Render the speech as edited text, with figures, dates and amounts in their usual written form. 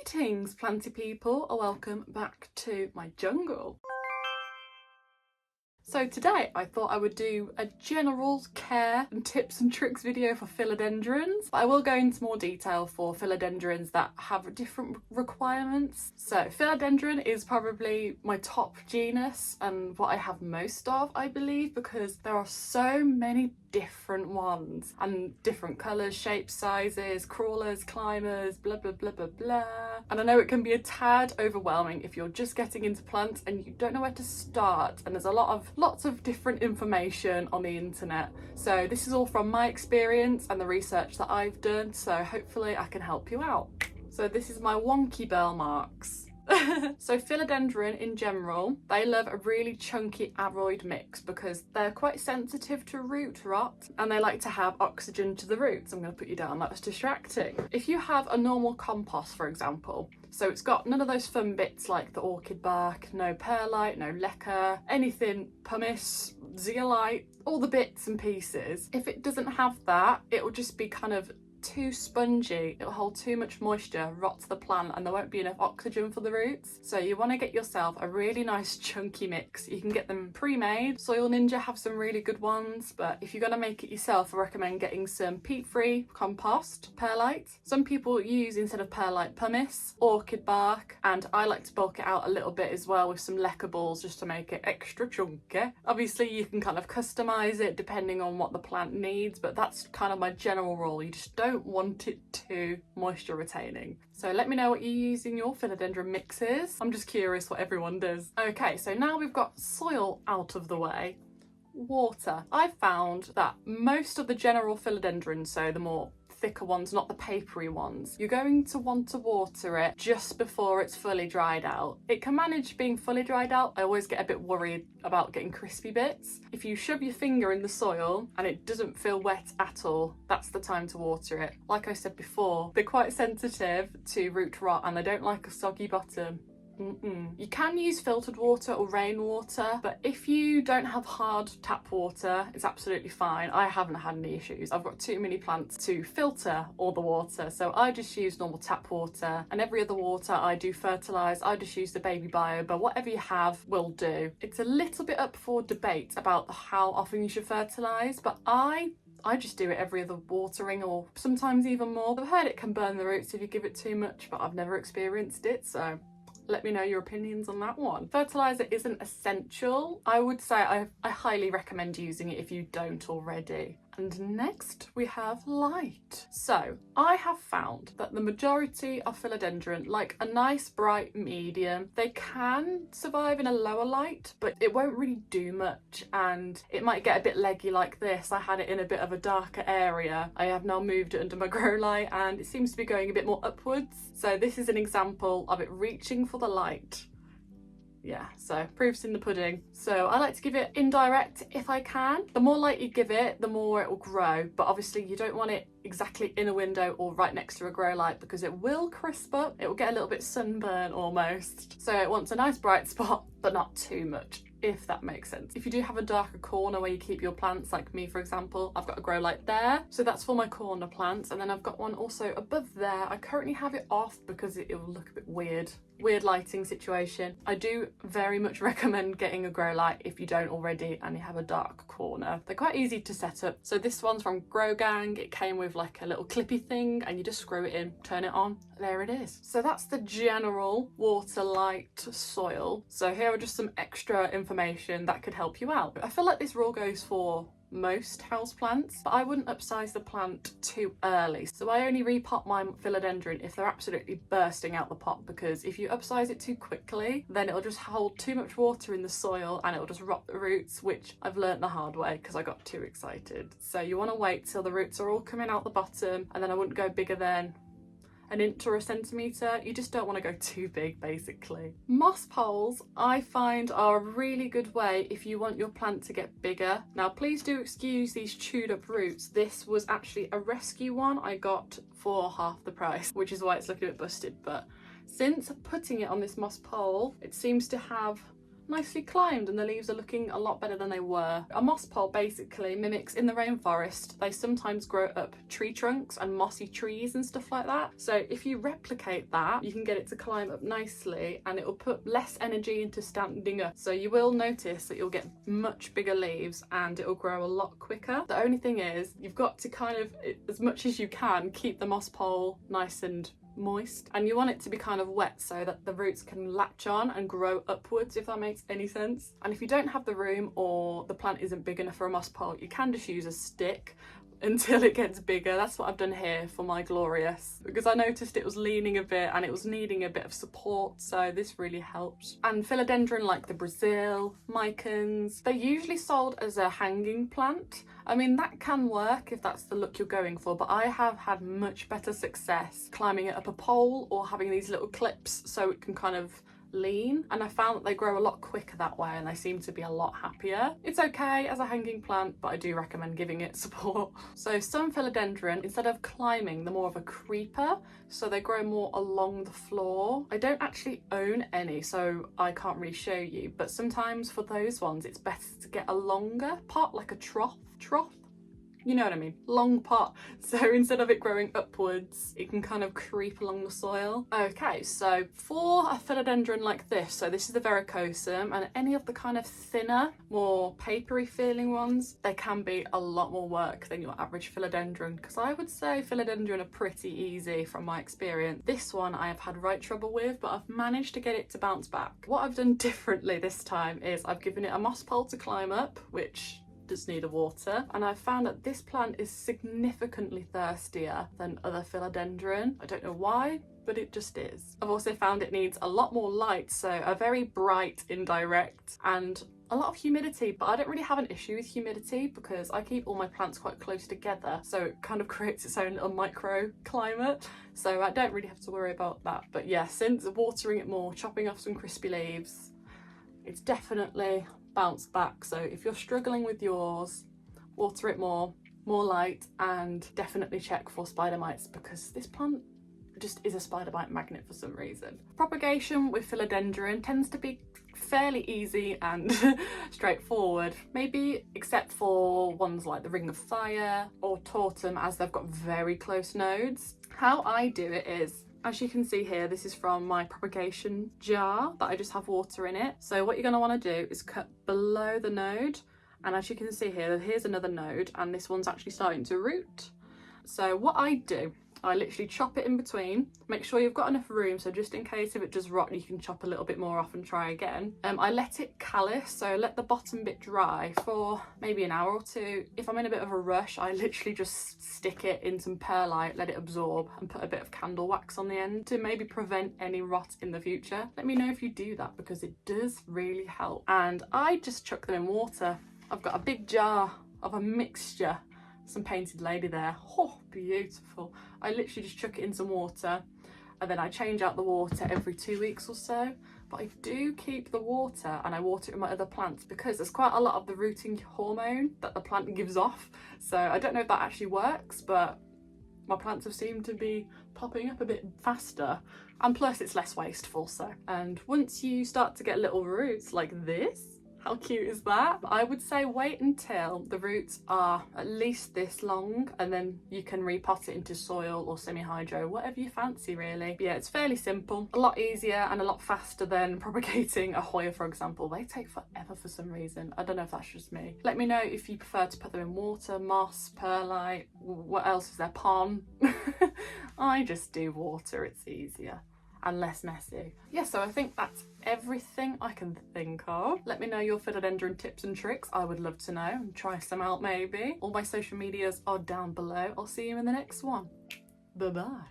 Greetings, planty people, and welcome back to my jungle. So today I thought I would do a general care and tips and tricks video for philodendrons. But I will go into more detail for philodendrons that have different requirements. So philodendron is probably my top genus and what I have most of, I believe, because there are so many different ones and different colours, shapes, sizes, crawlers, climbers, blah blah blah blah blah. And I know it can be a tad overwhelming if you're just getting into plants and you don't know where to start, and there's lots of different information on the internet. So this is all from my experience and the research that I've done, so hopefully I can help you out. So this is my wonky bell marks. So philodendron in general, they love a really chunky aroid mix because they're quite sensitive to root rot and they like to have oxygen to the roots. I'm going to put you down, that was distracting. If you have a normal compost, for example, so it's got none of those fun bits like the orchid bark, no perlite, no leca, anything, pumice, zeolite, all the bits and pieces. If it doesn't have that, it will just be kind of too spongy, it'll hold too much moisture, rot the plant, and there won't be enough oxygen for the roots. So you want to get yourself a really nice chunky mix. You can get them pre-made. Soil Ninja have some really good ones, but if you're going to make it yourself, I recommend getting some peat-free compost, perlite. Some people use, instead of perlite, pumice, orchid bark, and I like to bulk it out a little bit as well with some leca balls just to make it extra chunky. Obviously you can kind of customize it depending on what the plant needs, but that's kind of my general rule. You just don't want it too moisture retaining. So let me know what you use in your philodendron mixes. I'm just curious what everyone does. Okay, so now we've got soil out of the way. Water. I've found that most of the general philodendrons, so the more thicker ones, not the papery ones, you're going to want to water it just before it's fully dried out. It can manage being fully dried out. I always get a bit worried about getting crispy bits. If you shove your finger in the soil and it doesn't feel wet at all, that's the time to water it. Like I said before, they're quite sensitive to root rot and they don't like a soggy bottom. You can use filtered water or rainwater, but if you don't have hard tap water, it's absolutely fine. I haven't had any issues. I've got too many plants to filter all the water, so I just use normal tap water, and every other water I do fertilise. I just use the baby bio, but whatever you have will do. It's a little bit up for debate about how often you should fertilise, but I just do it every other watering, or sometimes even more. I've heard it can burn the roots if you give it too much, but I've never experienced it, so let me know your opinions on that one. Fertiliser isn't essential. I would say I highly recommend using it if you don't already. And next we have light. So I have found that the majority of philodendron like a nice bright medium. They can survive in a lower light, but it won't really do much and it might get a bit leggy like this. I had it in a bit of a darker area. I have now moved it under my grow light and it seems to be going a bit more upwards. So this is an example of it reaching for the light. Yeah, so proof's in the pudding. So I like to give it indirect if I can. The more light you give it, the more it will grow. But obviously you don't want it exactly in a window or right next to a grow light because it will crisp up. It will get a little bit sunburn almost. So it wants a nice bright spot, but not too much, if that makes sense. If you do have a darker corner where you keep your plants, like me for example, I've got a grow light there, so that's for my corner plants, and then I've got one also above there. I currently have it off because it will look a bit weird lighting situation. I do very much recommend getting a grow light if you don't already and you have a dark corner. They're quite easy to set up. So this one's from Grow Gang. It came with like a little clippy thing and you just screw it in, turn it on, there it is. So that's the general water, light, soil. So here are just some extra information that could help you out. I feel like this rule goes for most houseplants, but I wouldn't upsize the plant too early. So I only repot my philodendron if they're absolutely bursting out the pot, because if you upsize it too quickly, then it'll just hold too much water in the soil and it'll just rot the roots, which I've learnt the hard way because I got too excited. So you want to wait till the roots are all coming out the bottom, and then I wouldn't go bigger than an inch or a centimetre. You just don't want to go too big basically. Moss poles I find are a really good way if you want your plant to get bigger. Now please do excuse these chewed up roots. This was actually a rescue one I got for half the price, which is why it's looking a bit busted, but since putting it on this moss pole, it seems to have nicely climbed and the leaves are looking a lot better than they were. A moss pole basically mimics, in the rainforest, they sometimes grow up tree trunks and mossy trees and stuff like that. So if you replicate that, you can get it to climb up nicely and it will put less energy into standing up. So you will notice that you'll get much bigger leaves and it will grow a lot quicker. The only thing is, you've got to kind of, as much as you can, keep the moss pole nice and moist, and you want it to be kind of wet so that the roots can latch on and grow upwards, if that makes any sense. And if you don't have the room or the plant isn't big enough for a moss pole, you can just use a stick until it gets bigger. That's what I've done here for my glorious, because I noticed it was leaning a bit and it was needing a bit of support, so this really helped. And philodendron, like the Brazil, micans, they're usually sold as a hanging plant. I mean, that can work if that's the look you're going for, but I have had much better success climbing it up a pole or having these little clips so it can kind of lean, and I found that they grow a lot quicker that way and they seem to be a lot happier. It's okay as a hanging plant, but I do recommend giving it support. So some philodendron, instead of climbing, they're more of a creeper, so they grow more along the floor. I don't actually own any, so I can't really show you, but sometimes for those ones it's better to get a longer pot, like a trough, you know what I mean, long pot, so instead of it growing upwards it can kind of creep along the soil. Okay, so for a philodendron like this, so this is the verrucosum, and any of the kind of thinner, more papery feeling ones, they can be a lot more work than your average philodendron, because I would say philodendron are pretty easy from my experience. This one I have had right trouble with, but I've managed to get it to bounce back. What I've done differently this time is I've given it a moss pole to climb up, which does need a water, and I've found that this plant is significantly thirstier than other philodendron. I don't know why, but it just is. I've also found it needs a lot more light, so a very bright indirect, and a lot of humidity, but I don't really have an issue with humidity because I keep all my plants quite close together, so it kind of creates its own little microclimate, so I don't really have to worry about that. But yeah, since watering it more, chopping off some crispy leaves, it's definitely bounced back. So if you're struggling with yours, water it more light, and definitely check for spider mites, because this plant just is a spider mite magnet for some reason. Propagation with philodendron tends to be fairly easy and straightforward, maybe except for ones like the ring of fire or tortum, as they've got very close nodes. How I do it is, as you can see here, this is from my propagation jar that I just have water in it. So what you're going to want to do is cut below the node, and as you can see here, here's another node and this one's actually starting to root. So what I do, I literally chop it in between, make sure you've got enough room, so just in case if it does rot you can chop a little bit more off and try again. I let it callus, so let the bottom bit dry for maybe an hour or two. If I'm in a bit of a rush, I literally just stick it in some perlite, let it absorb, and put a bit of candle wax on the end to maybe prevent any rot in the future. Let me know if you do that, because it does really help. And I just chuck them in water. I've got a big jar of a mixture, some painted lady there, oh beautiful. I literally just chuck it in some water and then I change out the water every 2 weeks or so, but I do keep the water and I water it in my other plants because there's quite a lot of the rooting hormone that the plant gives off, so I don't know if that actually works, but my plants have seemed to be popping up a bit faster, and plus it's less wasteful. So, and once you start to get little roots like this, how cute is that? I would say wait until the roots are at least this long, and then you can repot it into soil or semi-hydro, whatever you fancy really. But yeah, it's fairly simple, a lot easier and a lot faster than propagating a Hoya, for example. They take forever for some reason. I don't know if that's just me. Let me know if you prefer to put them in water, moss, perlite, what else is there, pon? I just do water, it's easier and less messy. Yeah, so I think that's everything I can think of. Let me know your philodendron tips and tricks. I would love to know, and try some out maybe. All my social medias are down below. I'll see you in the next one. Bye bye.